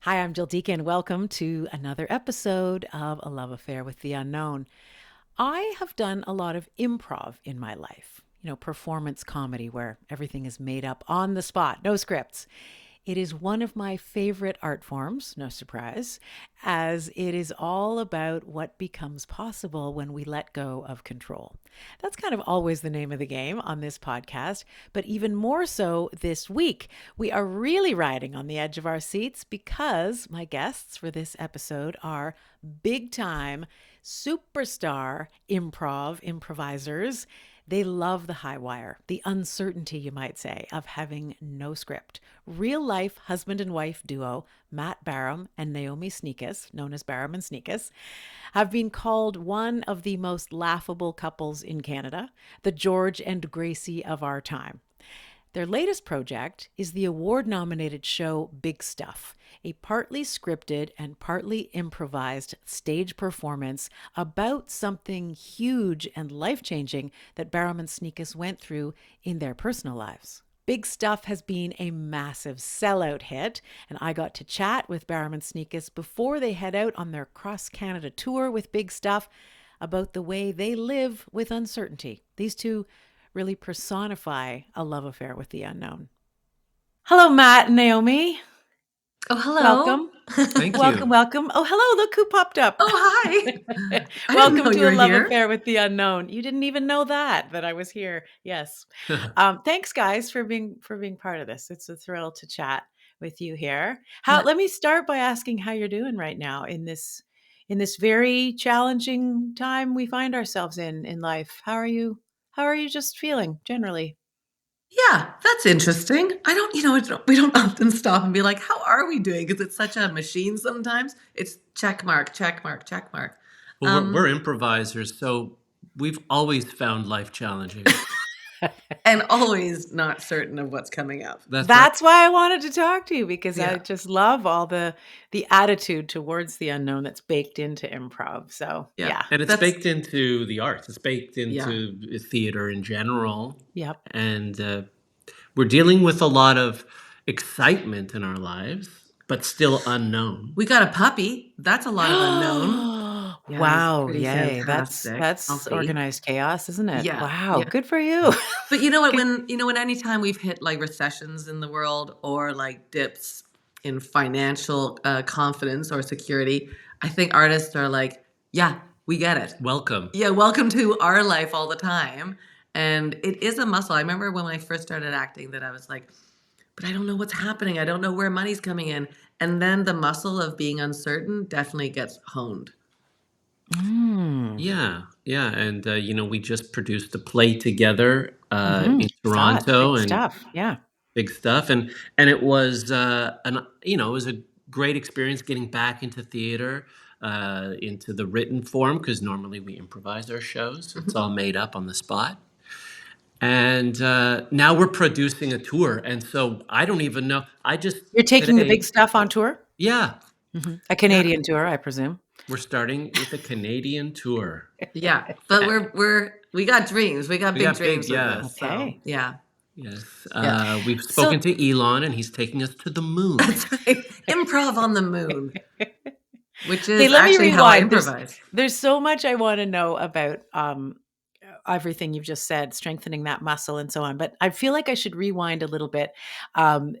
Hi, I'm Jill Deacon. Welcome to another episode of A Love Affair with the Unknown. I have done a lot of improv in my life, performance comedy where everything is made up on the spot, no scripts. It is one of my favorite art forms, no surprise, as it is all about what becomes possible when we let go of control. That's kind of always the name of the game on this podcast, but even more so this week. We are really riding on the edge of our seats because my guests for this episode are big time superstar improvisers. They love the high wire, the uncertainty, you might say, of having no script. Real life husband and wife duo Matt Baram and Naomi Snieckus, known as Baram and Snieckus, have been called one of the most laughable couples in Canada, the George and Gracie of our time. Their latest project is the award-nominated show Big Stuff, a partly scripted and partly improvised stage performance about something huge and life-changing that Baram and Snieckus went through in their personal lives. Big Stuff has been a massive sellout hit, and I got to chat with Baram and Snieckus before they head out on their cross-Canada tour with Big Stuff about the way they live with uncertainty. These two really personify a love affair with the unknown. Hello, Matt and Naomi. Oh, hello. Welcome. Thank Welcome, you. welcome. Oh, hello, look who popped up. Oh, hi. I didn't Welcome know to you A were Love here. Affair with the Unknown. You didn't even know that I was here. Yes. Thanks, guys, for being part of this. It's a thrill to chat with you here. Let me start by asking how you're doing right now in this very challenging time we find ourselves in life. How are you just feeling generally? Yeah, that's interesting. We don't often stop and be like, how are we doing? Because it's such a machine sometimes. It's check mark, check mark, check mark. Well, we're improvisers, so we've always found life challenging. And always not certain of what's coming up. That's why I wanted to talk to you, because I Yeah. just love all the attitude towards the unknown that's baked into improv. So yeah. And it's baked into the arts. It's baked into theater in general. Yep. And we're dealing with a lot of excitement in our lives, but still unknown. We got a puppy. That's a lot of unknown. Yeah, Wow. pretty Yay. fantastic. That's Healthy. organized chaos, isn't it? Yeah, Wow. yeah. Good for you. But you know what? When anytime we've hit like recessions in the world or like dips in financial confidence or security, I think artists are like, yeah, we get it. Welcome. Yeah, welcome to our life all the time. And it is a muscle. I remember when I first started acting that I was like, but I don't know what's happening. I don't know where money's coming in. And then the muscle of being uncertain definitely gets honed. Yeah. And, we just produced a play together in Big Toronto. And stuff. Yeah. Big Stuff. And it was, it was a great experience getting back into theater, into the written form, because normally we improvise our shows. So it's all made up on the spot. And now we're producing a tour. And so I don't even know. You're taking the Big Stuff on tour? Yeah. A Canadian tour, I presume. We're starting with a Canadian tour. Yeah. But we got dreams. We got big dreams with this. Okay. So, yeah. Yes. We've spoken to Elon, and he's taking us to the moon. That's right. Improv on the moon. Which is Let me actually how I rewind. improvise. There's so much I want to know about everything you've just said, strengthening that muscle and so on. But I feel like I should rewind a little bit. And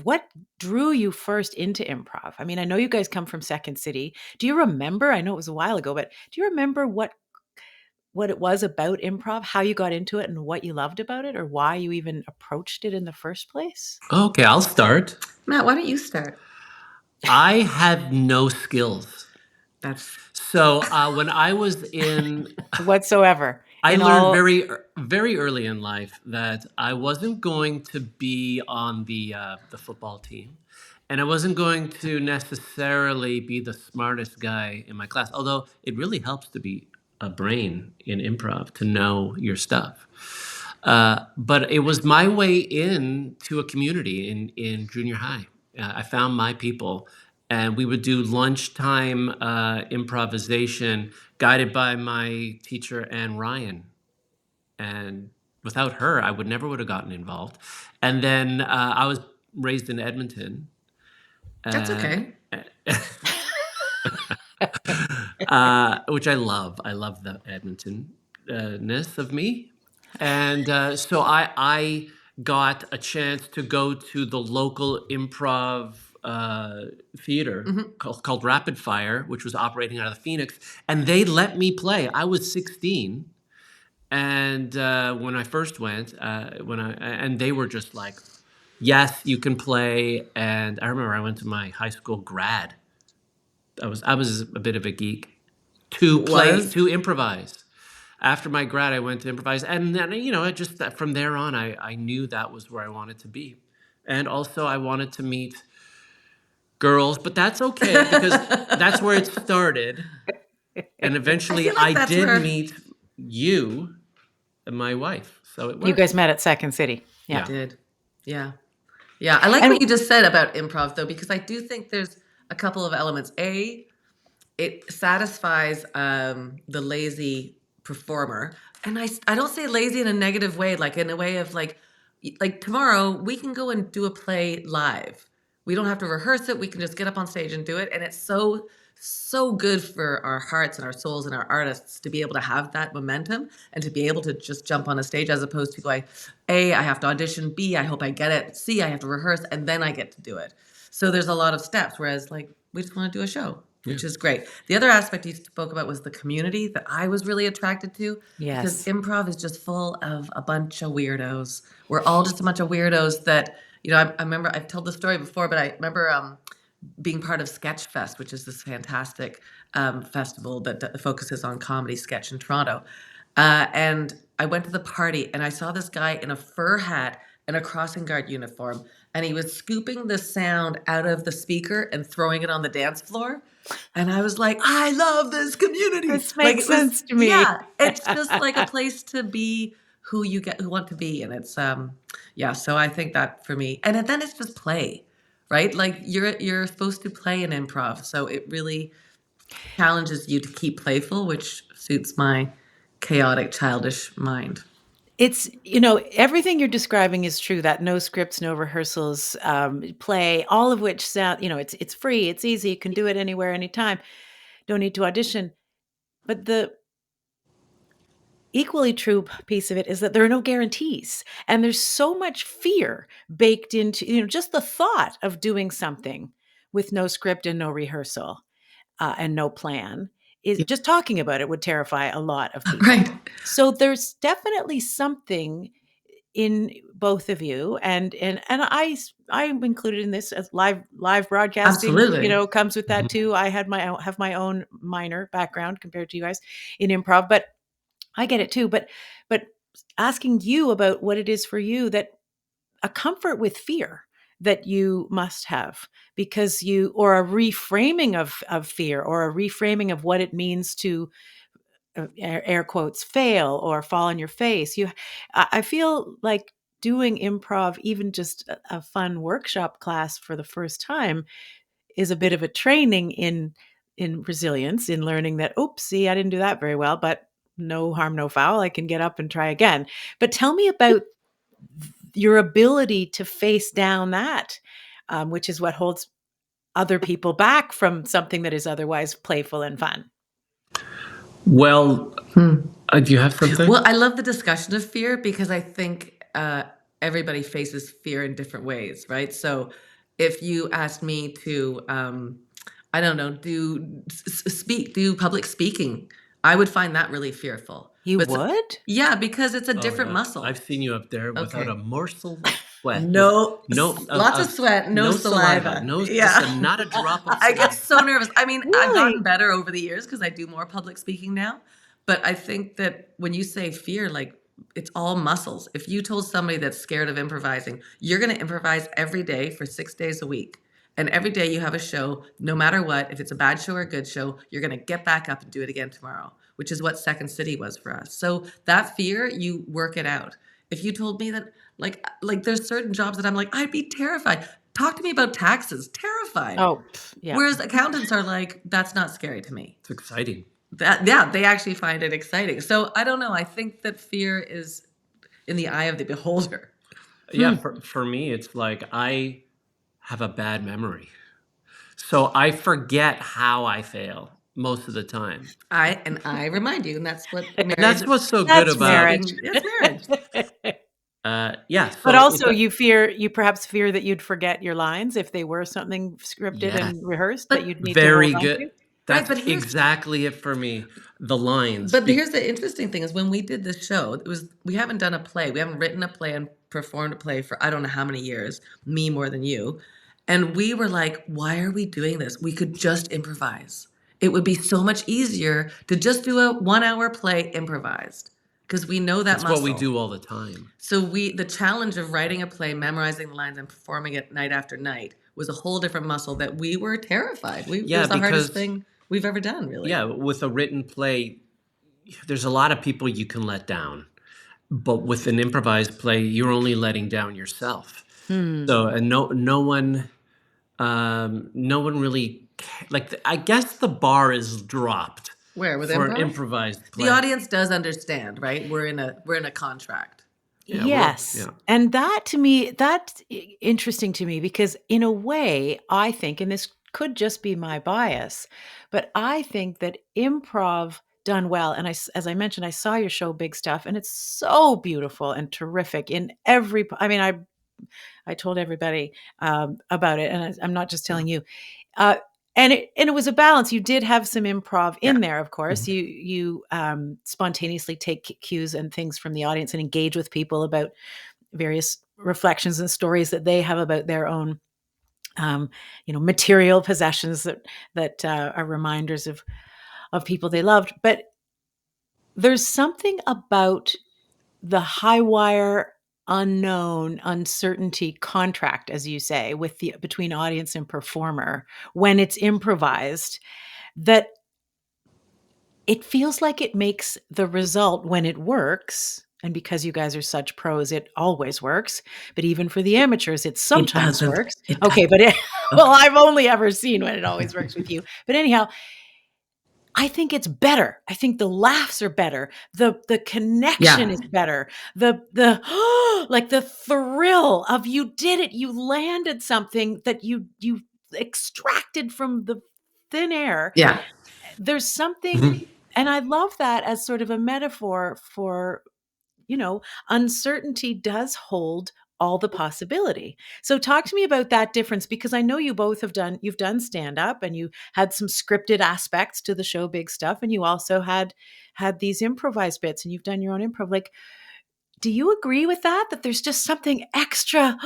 what drew you first into improv? I mean, I know you guys come from Second City. Do you remember? I know it was a while ago, but do you remember what it was about improv, how you got into it and what you loved about it, or why you even approached it in the first place? Okay, I'll start. Matt, why don't you start? I had no skills. So when I was in whatsoever, I learned very, very early in life that I wasn't going to be on the football team, and I wasn't going to necessarily be the smartest guy in my class. Although it really helps to be a brain in improv, to know your stuff. But it was my way in to a community in junior high. I found my people, and we would do lunchtime improvisation guided by my teacher, Anne Ryan. And without her, I would have gotten involved. And then I was raised in Edmonton, That's uh, okay. which I love. I love the Edmonton-ness of me. And so I got a chance to go to the local improv theater Mhm. called Rapid Fire, which was operating out of the Phoenix, and they let me play. I was 16, and when I first went, and they were just like, "Yes, you can play." And I remember I went to my high school grad. I was a bit of a geek Was to improvise. After my grad, I went to improvise, and then it just that from there on, I knew that was where I wanted to be, and also I wanted to meet girls, but that's okay because that's where it started, and I eventually feel like I that's did where meet you and my wife, so it You worked. guys met at Second City. we Yeah. Yeah. did. Yeah. Yeah. I like And what you just said about improv though, because I do think there's a couple of elements. A, it satisfies the lazy performer, and I don't say lazy in a negative way, like in a way of like tomorrow we can go and do a play live. We don't have to rehearse it. We can just get up on stage and do it, and it's so good for our hearts and our souls and our artists to be able to have that momentum and to be able to just jump on a stage as opposed to going, A, I have to audition, B, I hope I get it, C, I have to rehearse, and then I get to do it. So there's a lot of steps, whereas like we just want to do a show, Yeah. which is great. The other aspect you spoke about was the community that I was really attracted to, because yes, improv is just full of a bunch of weirdos. We're all just a bunch of weirdos that, I remember I've told the story before, but I remember being part of Sketch Fest, which is this fantastic festival that focuses on comedy sketch in Toronto. And I went to the party and I saw this guy in a fur hat and a crossing guard uniform, and he was scooping the sound out of the speaker and throwing it on the dance floor. And I was like, I love this community. this Like makes it was, sense to me. yeah, it's just like a place to be who want to be. And it's yeah, so I think that for me. And then it's just play, right? Like you're supposed to play in improv. So it really challenges you to keep playful, which suits my chaotic, childish mind. It's, everything you're describing is true. That no scripts, no rehearsals, play, all of which sound, it's free, it's easy, you can do it anywhere, anytime. Don't need to audition. But the equally true piece of it is that there are no guarantees, and there's so much fear baked into, just the thought of doing something with no script and no rehearsal, and no plan. Is Yeah. just talking about it would terrify a lot of people. Right. So there's definitely something in both of you, and I'm included in this, as live broadcasting, Absolutely. comes with that Mhm. too. I have my own minor background compared to you guys in improv, but I get it too. But asking you about what it is for you, that a comfort with fear that you must have, because or a reframing of fear, or a reframing of what it means to, air quotes, fail or fall on your face. I feel like doing improv, even just a fun workshop class for the first time, is a bit of a training in resilience, in learning that, oops, see, I didn't do that very well, but no harm, no foul. I can get up and try again. But tell me about your ability to face down that, which is what holds other people back from something that is otherwise playful and fun. Well, Hmm. do you have something? Well, I love the discussion of fear because I think everybody faces fear in different ways, right? So if you asked me to, I don't know, do public speaking, I would find that really fearful. You But would? yeah, because it's a Oh different yeah, muscle. I've seen you up there without Okay. a morsel of sweat, with No, no lots of sweat, no no saliva, saliva. no just Yeah. not a drop of I get saliva. so nervous. I mean, I've gotten Really? better over the years because I do more public speaking now. But I think that when you say fear, like it's all muscles. If you told somebody that's scared of improvising, you're going to improvise every day for 6 days a week. And every day you have a show, no matter what, if it's a bad show or a good show, you're going to get back up and do it again tomorrow, which is what Second City was for us. So that fear, you work it out. If you told me that, like there's certain jobs that I'm like, I'd be terrified. Talk to me about taxes, terrified. Oh, yeah. Whereas accountants are like, that's not scary to me. It's exciting. That, yeah, they actually find it exciting. So I don't know. I think that fear is in the eye of the beholder. Yeah, for me, it's like I have a bad memory. So I forget how I fail most of the time. I remind you, and that's what And that's marriage what's so good That's about marriage. speaking. It's marriage. yeah, But so also you perhaps fear that you'd forget your lines if they were something scripted yes, and rehearsed that But you'd need to hold very on good. to? right, That's but here's exactly it for me. The lines. Here's the interesting thing is when we did this show, we haven't done a play. We haven't written a play and performed a play for I don't know how many years, me more than you. And we were like, why are we doing this? We could just improvise. It would be so much easier to just do a 1 hour play improvised because we know that It's what we muscle. do all the time. So the challenge of writing a play, memorizing the lines and performing it night after night was a whole different muscle that we were terrified. It Yeah, was the hardest because thing we've ever done, really. yeah, with a written play, there's a lot of people you can let down. But with an improvised play, you're only letting down yourself. Hmm. So, and no one really like. I guess the bar is dropped Where with for an improv? improvised The play. audience does understand, right? We're in a contract. Yeah, Yes. yeah. And that to me, that's interesting to me because in a way, I think, and this could just be my bias, but I think that improv done well, and as I mentioned, I saw your show Big Stuff, and it's so beautiful and terrific in I mean, I told everybody about it, and I'm not just telling you. Uh, and it was a balance. You did have some improv Yeah. in there, of course. Mhm. You spontaneously take cues and things from the audience and engage with people about various reflections and stories that they have about their own, um, material possessions that are reminders of people they loved. But there's something about the high wire unknown uncertainty contract, as you say, with the between audience and performer when it's improvised, that it feels like it makes the result when it works, and because you guys are such pros, it always works, but even for the amateurs, it It sometimes doesn't. works. It Okay, doesn't. but well, Okay. I've only ever seen when it always works with you. But anyhow, I think it's better. I think the laughs are better. The connection Yeah. is better. The like the thrill of you did it. You landed something that you extracted from the thin air. Yeah. There's something, Mhm. and I love that as sort of a metaphor for, uncertainty does hold all the possibility. So talk to me about that difference because I know you've done stand up and you had some scripted aspects to the show Big Stuff, and you also had these improvised bits and you've done your own improv. Like, do you agree with that there's just something extra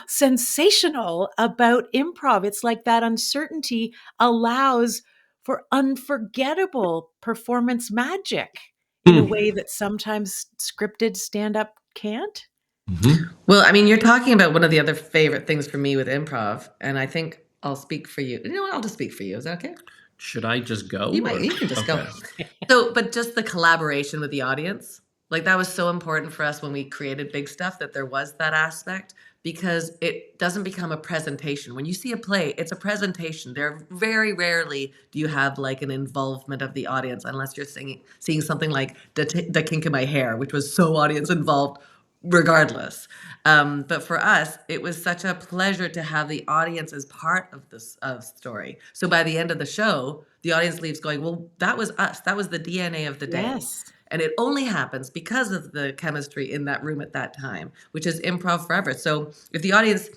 sensational about improv? It's like that uncertainty allows for unforgettable performance magic in a Hmm. way that sometimes scripted stand up can't? Mhm. Well, I mean, you're talking about one of the other favorite things for me with improv, and I think I'll speak for you. You know what? I'll just speak for you. Is that okay? Should I just go You might. or You can just go. okay? So, but just the collaboration with the audience, like that was so important for us when we created Big Stuff that there was that aspect because it doesn't become a presentation. When you see a play, it's a presentation. There very rarely do you have like an involvement of the audience unless you're seeing something like the Kink in My Hair, which was so audience involved regardless. But for us, it was such a pleasure to have the audience as part of this story. So by the end of the show, the audience leaves going, well, that was us. That was the DNA of the day. Yes. And it only happens because of the chemistry in that room at that time, which is improv forever. So if the audience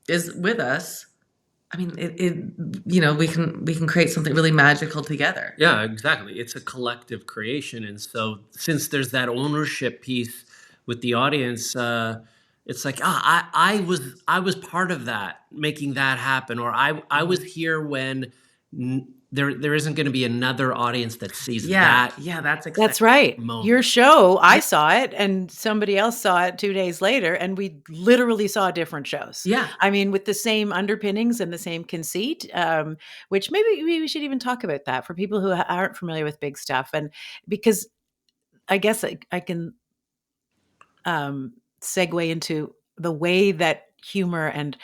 is with us, I mean, we can create something really magical together. Yeah, exactly. It's a collective creation, and so since there's that ownership piece with the audience, it's like I was part of that, making that happen, or I was Mhm. here when there isn't going to be another audience that sees Yeah, that yeah, that's That's exciting. right. Your moment. show, I Yeah, saw it and somebody else saw it 2 days later, and we literally saw different shows. yeah. I mean, with the same underpinnings and the same conceit, which maybe we should even talk about that for people who aren't familiar with Big Stuff. And because I guess I can segue into the way that humor and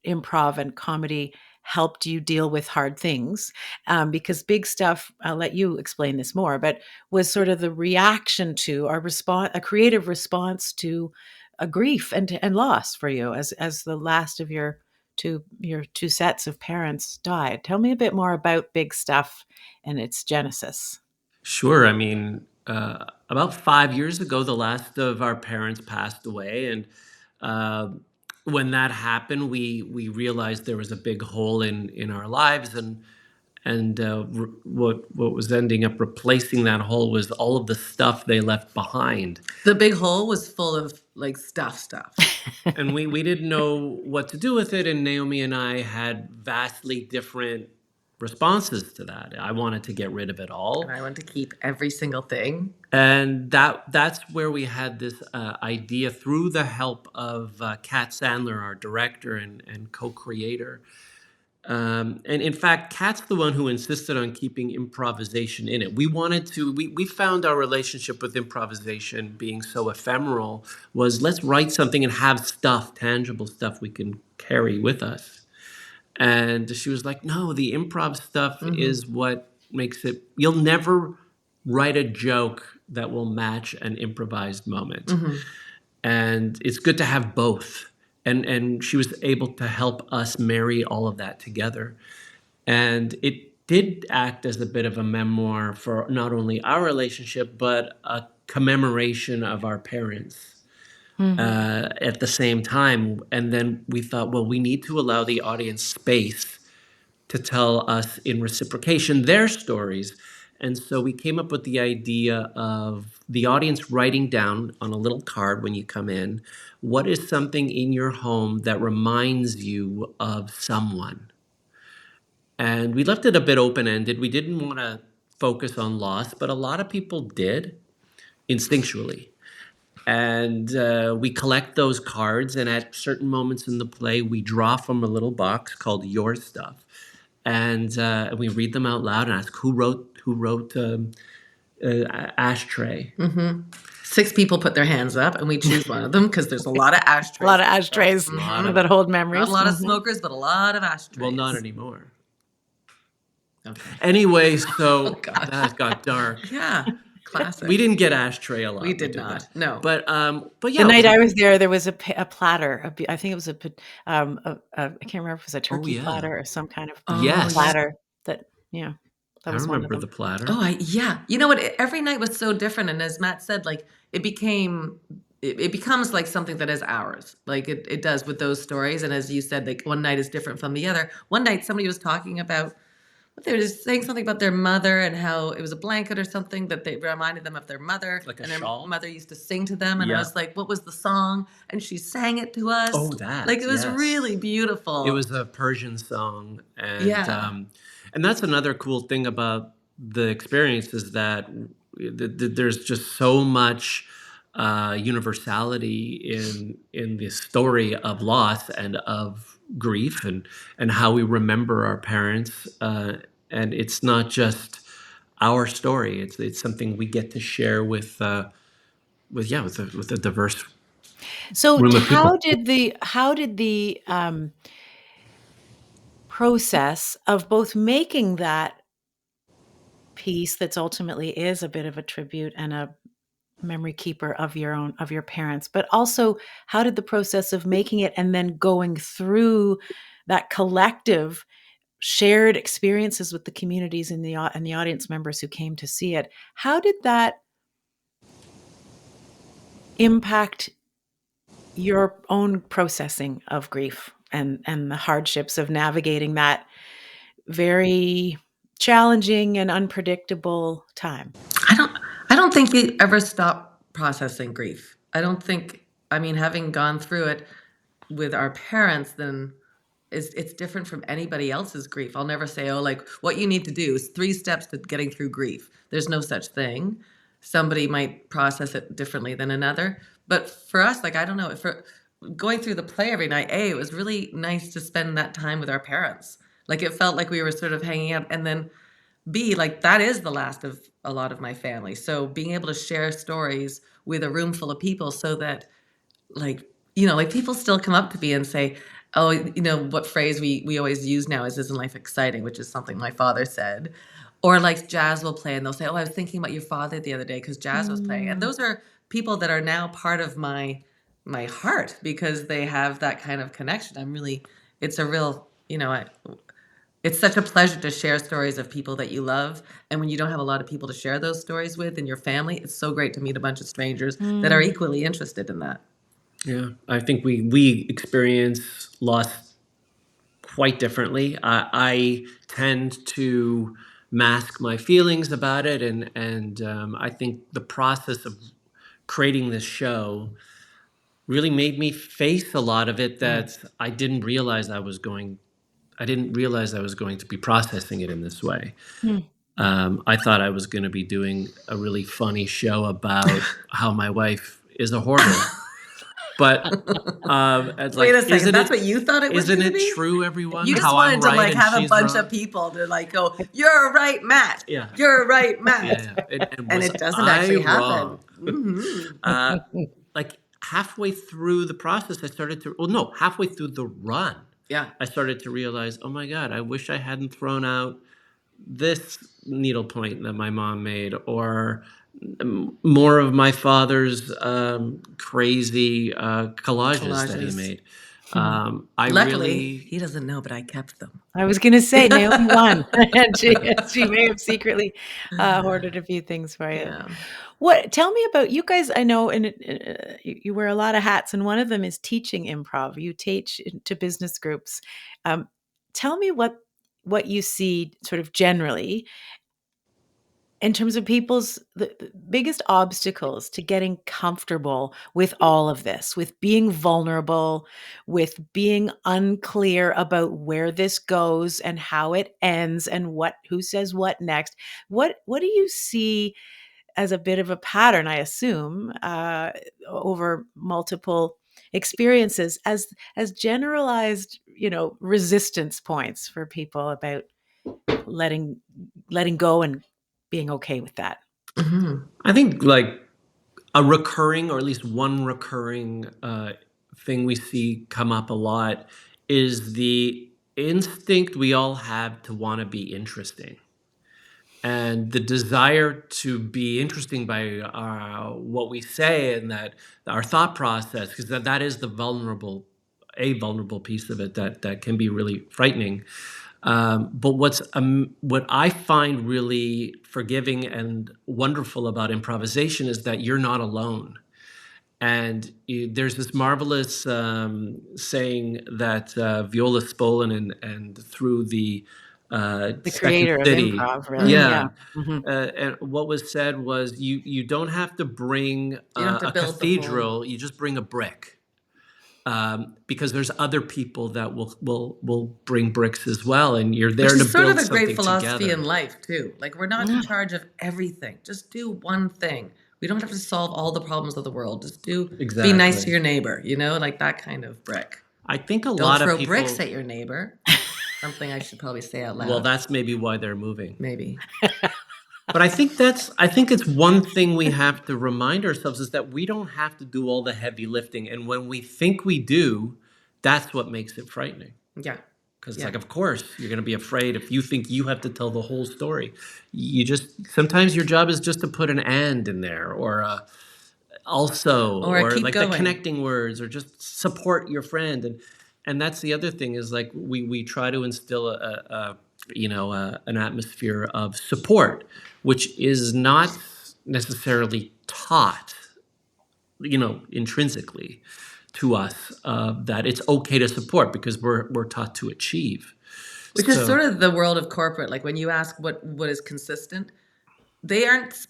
improv and comedy helped you deal with hard things, because Big Stuff, I'll let you explain this more, but was sort of the reaction to or response, a creative response to a grief and loss for you as the last of your your two sets of parents died. Tell me a bit more about Big Stuff and its genesis. Sure. I mean, about 5 years ago, the last of our parents passed away, and uh, when that happened, we realized there was a big hole in our lives, and what was ending up replacing that hole was all of the stuff they left behind. The big hole was full of like stuff. And we didn't know what to do with it. And Naomi and I had vastly different responses to that. I wanted to get rid of it all. And I want to keep every single thing. And that's where we had this idea through the help of Kat Sandler, our director and co-creator. And in fact, Kat's the one who insisted on keeping improvisation in it. We found our relationship with improvisation being so ephemeral was let's write something and have stuff, tangible stuff we can carry with us. And she was like, no, the improv stuff is what makes it, you'll never write a joke that will match an improvised moment. And it's good to have both. And she was able to help us marry all of that together. And it did act as a bit of a memoir for not only our relationship, but a commemoration of our parents at the same time. And then we thought, well, we need to allow the audience space to tell us in reciprocation their stories. And so we came up with the idea of the audience writing down on a little card when you come in, what is something in your home that reminds you of someone? And we left it a bit open-ended. We didn't want to focus on loss, but a lot of people did instinctually. And we collect those cards, and at certain moments in the play, we draw from a little box called Your Stuff. And we read them out loud and ask who wrote Ashtray. 6 people put their hands up, and we choose one of them because there's a lot of ashtrays. A lot of ashtrays that hold memories. Not a lot of smokers, but a lot of ashtrays. Well, not anymore. Okay. Anyway, so God. that got dark. Yeah, classic. We didn't get Ashtray a lot. We did not. No. But yeah. The night I was there was a platter. I think it was I can't remember if it was a turkey platter or some kind of platter. That I remember the platter. Oh, yeah. You know what? Every night was so different, and as Matt said, like it becomes like something that is ours. Like it does with those stories. And as you said, like one night is different from the other. One night somebody was talking about. They were just saying something about their mother and how it was a blanket or something that they reminded them of their mother. Like a and their shawl? mother used to sing to them. And I was like, what was the song? And she sang it to us. Oh, that. Like it was really beautiful. It was a Persian song. And, and that's another cool thing about the experience is that there's just so much universality in the story of loss and of grief and how we remember our parents, and it's not just our story. It's something we get to share with a diverse. So room of how people. did the process of both making that piece that's ultimately is a bit of a tribute and a memory keeper of your parents, but also how did the process of making it and then going through that collective shared experiences with the communities and the audience members who came to see it, how did that impact your own processing of grief and the hardships of navigating that very challenging and unpredictable time? I don't think you ever stop processing grief. Having gone through it with our parents, then it's different from anybody else's grief. I'll never say, like what you need to do is 3 steps to getting through grief. There's no such thing. Somebody might process it differently than another. But for us, like, I don't know, for going through the play every night, it was really nice to spend that time with our parents. Like it felt like we were sort of hanging out, and then B, like that is the last of a lot of my family. So being able to share stories with a room full of people so that like people still come up to me and say, oh, what phrase we always use now is "isn't life exciting," which is something my father said. Or like jazz will play and they'll say, oh, I was thinking about your father the other day because jazz was playing. And those are people that are now part of my heart because they have that kind of connection. I'm really it's a real, it's such a pleasure to share stories of people that you love. And when you don't have a lot of people to share those stories with in your family, it's so great to meet a bunch of strangers that are equally interested in that. Yeah, I think we experience loss quite differently. I tend to mask my feelings about it, and I think the process of creating this show really made me face a lot of it that I didn't realize I was going. I didn't realize I was going to be processing it in this way. I thought I was going to be doing a really funny show about how my wife is a hoarder. But it's Wait like, a second, that's what you thought it was isn't going to it be? true, everyone? You just How I'm wanted to right and have a she's bunch wrong. of people to go, you're right, Matt. Yeah, You're right, Matt. yeah. And And was it doesn't I actually happen. wrong? Like halfway through the process, I started to. Well, no, halfway through the run, Yeah. I started to realize, oh my God, I wish I hadn't thrown out this needlepoint that my mom made, or more of my father's crazy collages that he Collages. made. Luckily, he doesn't know, but I kept them. I was going to say Naomi won, and she may have secretly hoarded a few things for you. Yeah. Tell me about you guys. I know, and you wear a lot of hats, and one of them is teaching improv. You teach to business groups. Tell me what you see, sort of generally, in terms of the biggest obstacles to getting comfortable with all of this, with being vulnerable, with being unclear about where this goes and how it ends and who says what next. What do you see as a bit of a pattern, I assume, over multiple experiences as generalized, resistance points for people about letting go and being okay with that? I think like a recurring, or at least one recurring thing we see come up a lot is the instinct we all have to want to be interesting. And the desire to be interesting by what we say, and that our thought process, because that is a vulnerable piece of it that can be really frightening. But what I find really forgiving and wonderful about improvisation is that you're not alone. And there's this marvelous saying that Viola Spolin and through the The Second creator of City, improv, really. Yeah. Mhm. and what was said was, you don't have to bring You don't have to a build the whole. cathedral, you just bring a brick. Because there's other people that will bring bricks as well, and you're there Which to is sort build of a great something philosophy together. in life too. Like, we're not in charge of everything. Just do one thing. We don't have to solve all the problems of the world. Just be nice to Exactly. your neighbor, like that kind of brick. I think a Don't lot of throw people. bricks at your neighbor. Something I should probably say out loud. Well, that's maybe why they're moving. Maybe. But I think it's one thing we have to remind ourselves, is that we don't have to do all the heavy lifting. And when we think we do, that's what makes it frightening. Yeah. Because Yeah. like, of course, you're going to be afraid if you think you have to tell the whole story. Sometimes your job is just to put an "and" in there, or also, Or keep like going. the connecting words, or just support your friend. And that's the other thing, is like we try to instill an atmosphere of support, which is not necessarily taught, intrinsically to us, that it's okay to support, because we're taught to achieve. Which is sort of the world of corporate. Like, when you ask what is consistent, they aren't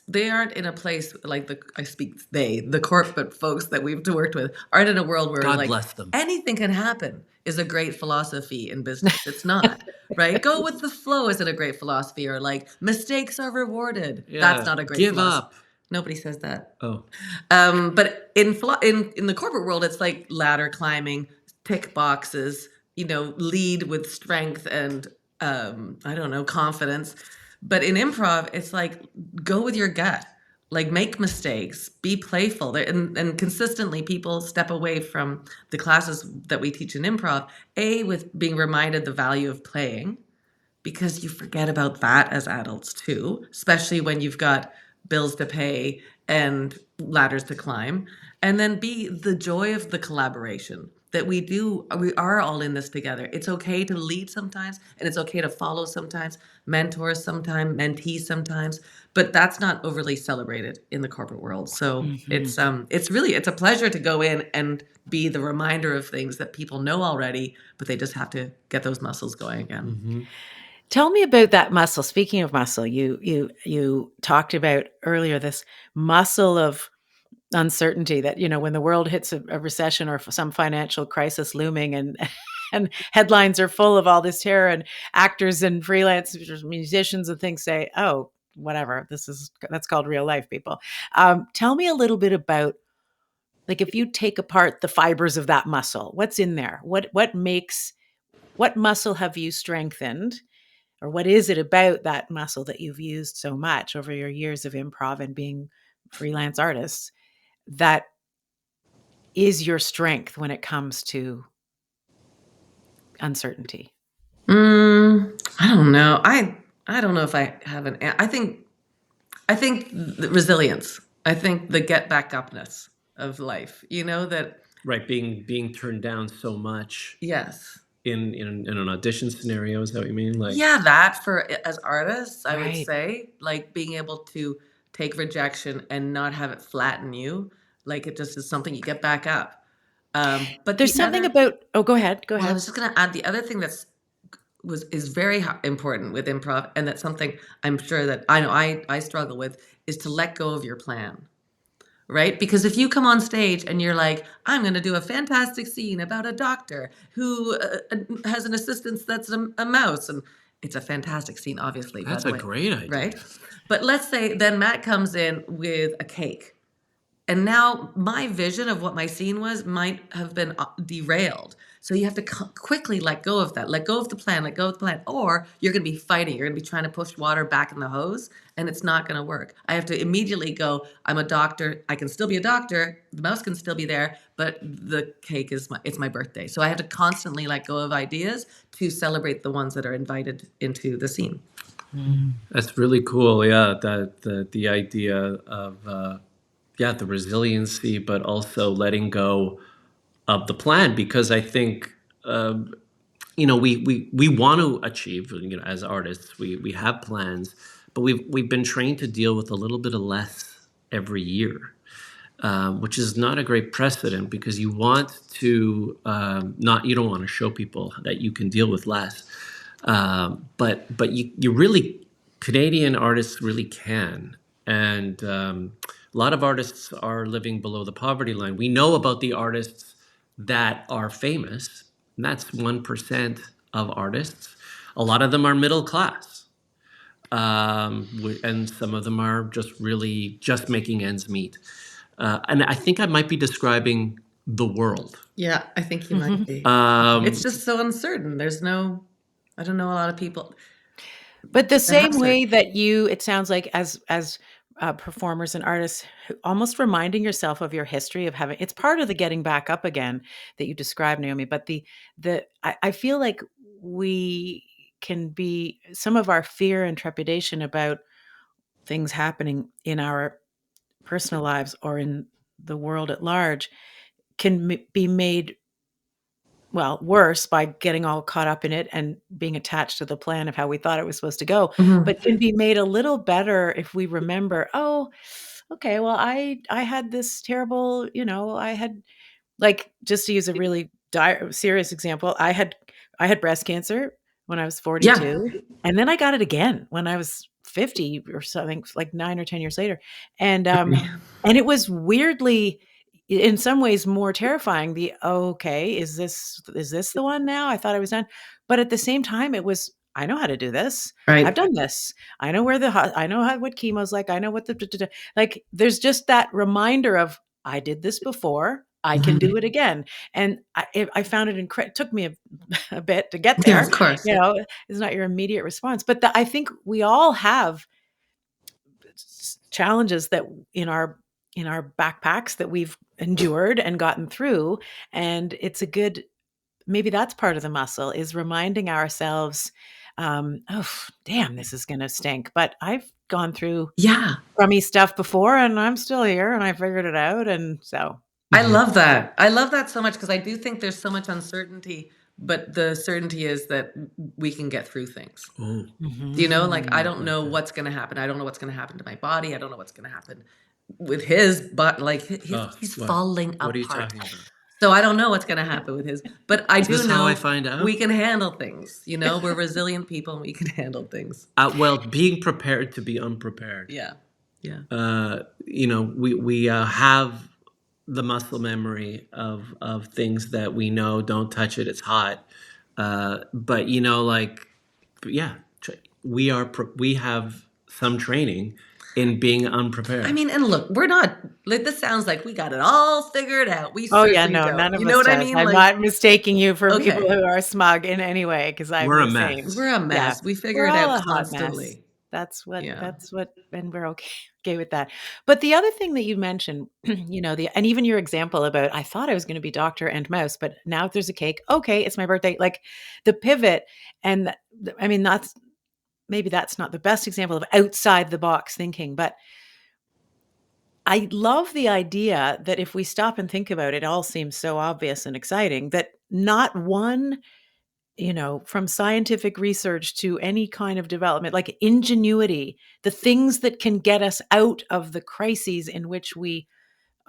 in a place like the corporate folks that we've worked with aren't in a world where, God like, bless them. anything can happen is a great philosophy in business. It's not, right? Go with the flow isn't a great philosophy, or like mistakes are rewarded. Yeah, That's not a great give philosophy. up. Nobody says that. Oh, But in the corporate world, it's like ladder climbing, tick boxes, lead with strength and I don't know, confidence. But in improv, it's like, go with your gut. Like, make mistakes, be playful. And consistently, people step away from the classes that we teach in improv, with being reminded the value of playing, because you forget about that as adults too, especially when you've got bills to pay and ladders to climb. And then B, the joy of the collaboration, that we are all in this together. It's okay to lead sometimes, and it's okay to follow sometimes, mentor sometimes, mentee sometimes, but that's not overly celebrated in the corporate world. So Mhm. it's a pleasure to go in and be the reminder of things that people know already, but they just have to get those muscles going again. Hmm. Tell me about that muscle. Speaking of muscle, you talked about earlier this muscle of uncertainty that, when the world hits a recession or some financial crisis looming and and headlines are full of all this terror and actors and freelance musicians and things say, "Oh, whatever. That's called real life, people." Tell me a little bit about, like, if you take apart the fibers of that muscle, what's in there? What muscle have you strengthened? Or what is it about that muscle that you've used so much over your years of improv and being freelance artists that is your strength when it comes to uncertainty? I don't know. I don't know if I have I think the resilience. I think the get back upness of life. That Right, being turned down so much yes. in an audition scenario. Is that what you mean? Like, Yeah, that for as artists, I would Right. say, like being able to take rejection and not have it flatten you, like it just is something you get back up. But There's the something other, about Oh, go ahead. Go well, I ahead. was just gonna add the other thing is very important with improv, and that's something I'm sure that I know I struggle with is to let go of your plan. Right? Because if you come on stage and you're like, I'm going to do a fantastic scene about a doctor who has an assistant that's a mouse, and it's a fantastic scene, obviously, by that's the a way, great right? idea. But let's say then Matt comes in with a cake, and now my vision of what my scene was might have been derailed. So you have to quickly let go of that, let go of the plan, let go of the plan, or you're going to be fighting. You're going to be trying to push water back in the hose, and it's not going to work. I have to immediately go, I'm a doctor. I can still be a doctor. The mouse can still be there, but the cake it's my birthday. So I have to constantly let go of ideas to celebrate the ones that are invited into the scene. Mm. That's really cool. Yeah, that the idea of yeah, the resiliency, but also letting go of the plan, because I think we want to achieve, as artists, we have plans, but we've been trained to deal with a little bit of less every year, which is not a great precedent, because you want to not you don't want to show people that you can deal with less, but you really, Canadian artists really can. And a lot of artists are living below the poverty line. We know about the artists that are famous, and that's 1% of artists. A lot of them are middle class, and some of them are just really just making ends meet. And I think I might be describing the world. Yeah, I think you might Mhm. be. It's Um, just so uncertain. I don't know a lot of people But the that have same certain. way that it sounds like, as performers and artists, almost reminding yourself of your history of having, it's part of the getting back up again that you described, Naomi. But I feel like we can be, some of our fear and trepidation about things happening in our personal lives or in the world at large can be made, well, worse by getting all caught up in it and being attached to the plan of how we thought it was supposed to go, Mhm. but can be made a little better if we remember, "Oh, okay, well, I had this terrible," I had, like, just to use a really serious example, I had breast cancer when I was Yeah. 42, and then I got it again when I was 50 or something, like 9 or 10 years later, and, Agree. and it was weirdly, in some ways, more terrifying. "Okay, is this the one now? I thought I was done." But at the same time, it was, "I know how to do this. I've Right. done this. I know I know what chemo's like. I know what the da, da, da." Like, there's just that reminder of, "I did this before. I can do Mhm. it again." And I found it it took me a a bit to get Yeah, of there, course. it's not your immediate response, but I think we all have challenges that in our backpacks that we've endured and gotten through, and it's a good, maybe that's part of the muscle, is reminding ourselves, oh, damn, this is going to stink, but I've gone through Yeah. crummy stuff before and I'm still here and I figured it out, and so I love that. I love that so much because I do think there's so much uncertainty, but the certainty is that we can get through things. Oh, You know, like I don't like know that. what's going to happen. I don't know what's going to happen to my body. I don't know what's going to happen with his butt. Like he's What? falling What are you apart. talking about? So I don't know what's going to happen with his, but I Is do this how I know find out? we can handle things. You know, we're resilient people and we can handle things. Well, being prepared to be unprepared. Yeah. Yeah. We have the muscle memory of things that we know. Don't touch it; it's hot. But we have some training in being unprepared. I mean, and look, we're not like this sounds like we got it all figured out. We Oh yeah, certainly no, don't. none of You us know what I does. mean? I'm Like, not mistaking you for okay, people who are smug in any way because I'm We're a the mess. same. we're a mess. Yeah, We figure we're it all out a hot mess. constantly. Yeah. That's what, and we're okay with that. But the other thing that you mentioned, and even your example about, I thought I was going to be doctor and mouse, but now if there's a cake, okay, it's my birthday. Like the pivot, and I mean, maybe that's not the best example of outside the box thinking, but I love the idea that if we stop and think about it, it all seems so obvious and exciting that not one, from scientific research to any kind of development, like ingenuity, the things that can get us out of the crises in which we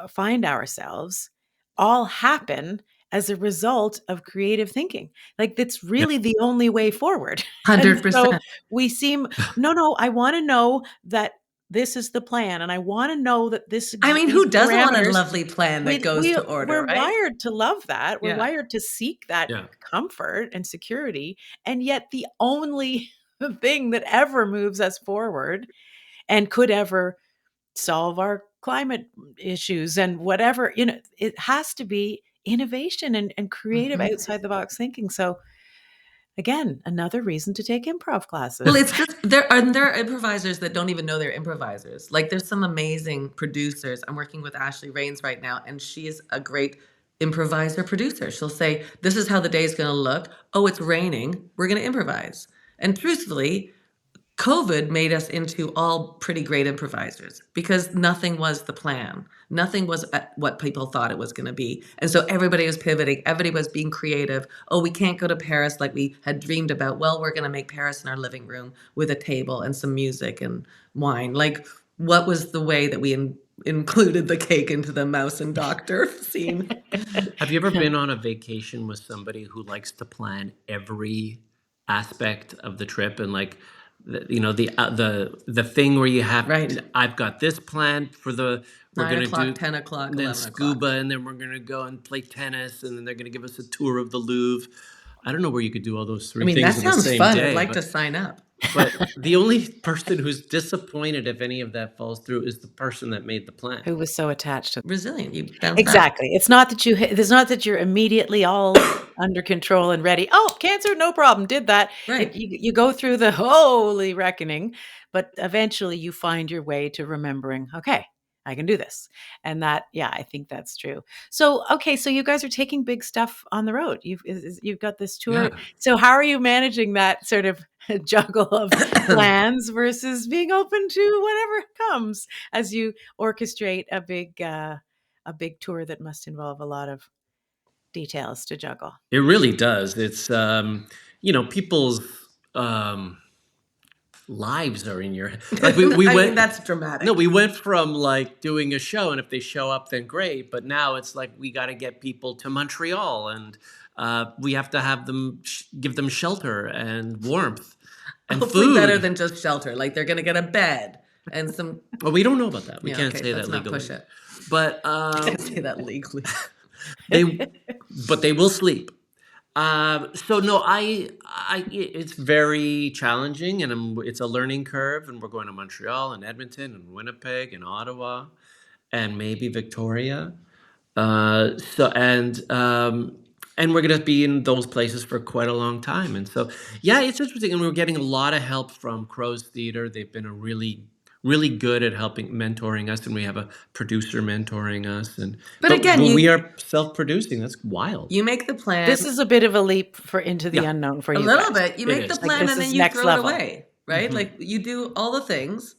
find ourselves, all happen as a result of creative thinking. Like that's Yeah. really the only way forward. And so 100%. we seem, no, I want to know that this is the plan, and I want to know that I mean, these who doesn't want a parameters. lovely plan that goes to order, We're right? wired to love that. We're Yeah. wired to seek that Yeah. comfort and security, and yet the only thing that ever moves us forward and could ever solve our climate issues and whatever, it has to be innovation and creative Mhm. outside the box thinking. So again, another reason to take improv classes. Well, it's just there are improvisers that don't even know they're improvisers. Like there's some amazing producers. I'm working with Ashley Rains right now, and she's a great improviser producer. She'll say, "This is how the day's going to look. Oh, it's raining. We're going to improvise." And truthfully, COVID made us into all pretty great improvisers because nothing was the plan. Nothing was what people thought it was going to be. And so everybody was pivoting. Everybody was being creative. Oh, we can't go to Paris like we had dreamed about. Well, we're going to make Paris in our living room with a table and some music and wine. Like, what was the way that we included the cake into the mouse and doctor scene? Have you ever been on a vacation with somebody who likes to plan every aspect of the trip and like the thing where you have Right. I've got this plan for we're 9 gonna o'clock, do 10 o'clock, and then 11 o'clock. scuba and then we're gonna go and play tennis and then they're gonna give us a tour of the Louvre. I don't know where you could do all those three I mean, that things in the sounds same fun. day. I'd like to sign up. But the only person who's disappointed if any of that falls through is the person that made the plan. Who was so attached to Resilient. You bounce back. exactly. It's not that you're immediately all under control and ready. Oh, cancer, no problem. Did that. Right. You go through the holy reckoning, but eventually you find your way to remembering, okay, I can do this. And that, yeah, I think that's true. So, okay, so you guys are taking big stuff on the road. You've got this tour. Yeah. So how are you managing that sort of juggle of plans versus being open to whatever comes as you orchestrate a big tour that must involve a lot of details to juggle? It really does. It's people's lives are in your head. Like we I went. mean, that's dramatic. No, we went from like doing a show, and if they show up, then great. But now it's like we got to get people to Montreal, and we have to have them give them shelter and warmth and Hopefully food. better than just shelter. Like they're going to get a bed and some. Well, we don't know about that. We Yeah, can't okay, say let's that not legally. push it. But Can't say that legally. they will sleep. So no, it's very challenging, and it's a learning curve. And we're going to Montreal and Edmonton and Winnipeg and Ottawa, and maybe Victoria. And we're going to be in those places for quite a long time. And so, yeah, it's interesting. And we're getting a lot of help from Crow's Theatre. They've been really good at helping mentoring us, and we have a producer mentoring us. But again, we are self-producing. That's wild. You make the plan. This is a bit of a leap into the unknown for a you little guys. bit. You make the is. plan Like, this and then is you next throw level. it away, right? Like you do all the things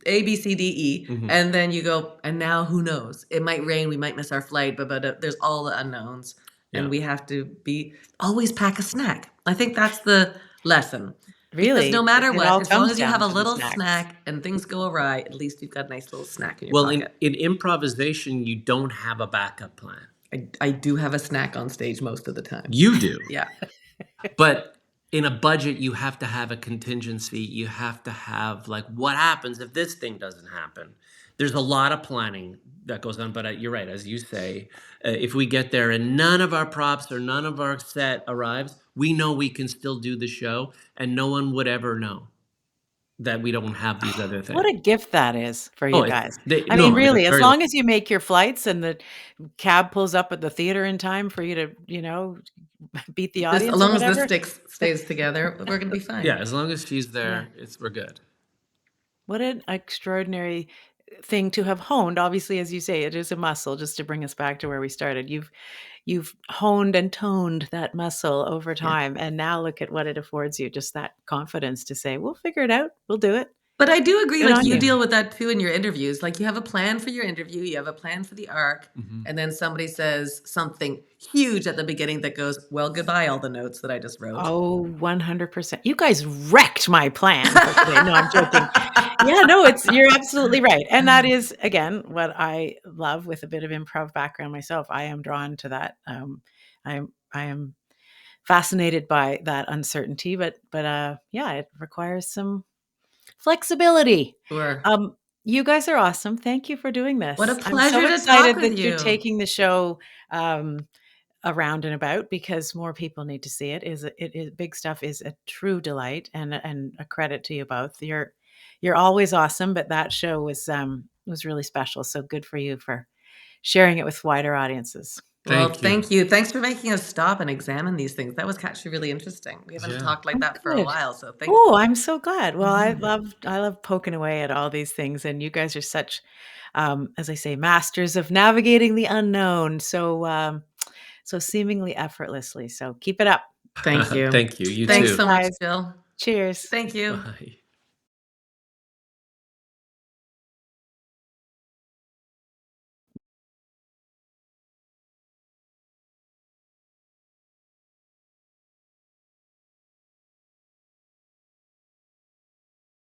A, B, C, D, E, Mhm. and then you go, and now who knows? It might rain, we might miss our flight, but there's all the unknowns, Yeah. and we have to be always pack a snack. I think that's the lesson. Because no Really, matter it all what, as long comes as you have down a to the little snacks. snack and things go awry, at least you've got a nice little snack in your Well, in pocket. improvisation, you don't have a backup plan. I do have a snack on stage most of the time. You do. Yeah. But in a budget, you have to have a contingency. You have to have, like, what happens if this thing doesn't happen? There's a lot of planning that goes on, but you're right, as you say, if we get there and none of our props or none of our set arrives, we know we can still do the show, and no one would ever know that we don't have these other What things. a gift that is for Oh, you guys. I mean, no, they're really, as very long lucky. as you make your flights and the cab pulls up at the theater in time for you to, you know, beat the As audience or long as the whatever. sticks stays together, we're gonna be fine. Yeah, as long as she's Yeah. there, we're good. What an extraordinary thing to have honed. Obviously, as you say, it is a muscle, just to bring us back to where we started. You've honed and toned that muscle over Yeah. time, and now look at what it affords you, just that confidence to say, "We'll figure it out. We'll do it." But I do agree, Good like, on you you. deal with that too in your interviews. Like, you have a plan for your interview, you have a plan for the arc, Mhm. and then somebody says something huge at the beginning that goes, "Well, goodbye, all the notes that I just wrote." Oh, 100%. You guys wrecked my plan for today. No, I'm joking. Yeah, no, you're absolutely right. And that is, again, what I love with a bit of improv background myself. I am drawn to that. I am fascinated by that uncertainty, but yeah, it requires some flexibility. Sure. You guys are awesome. Thank you for doing What a this. I'm so pleasure to talk excited with that you're you. taking the show around and about, because more people need to see it. It is big stuff is a true delight and a credit to you both. You're always awesome, but that show was really special. So good for you for sharing it with wider audiences. Well, Thank you. thank you. Thanks for making us stop and examine these things. That was actually really interesting. We haven't Yeah. talked like Oh, that for a good. while, so thanks. Oh, I'm so glad. Well, Mhm. I love poking away at all these things, and you guys are such, as I say, masters of navigating the unknown. So seemingly effortlessly. So keep it up. Thank you. Thank you. You Thanks Thanks, too. so much, guys. Jill. Cheers. Thank you. Bye.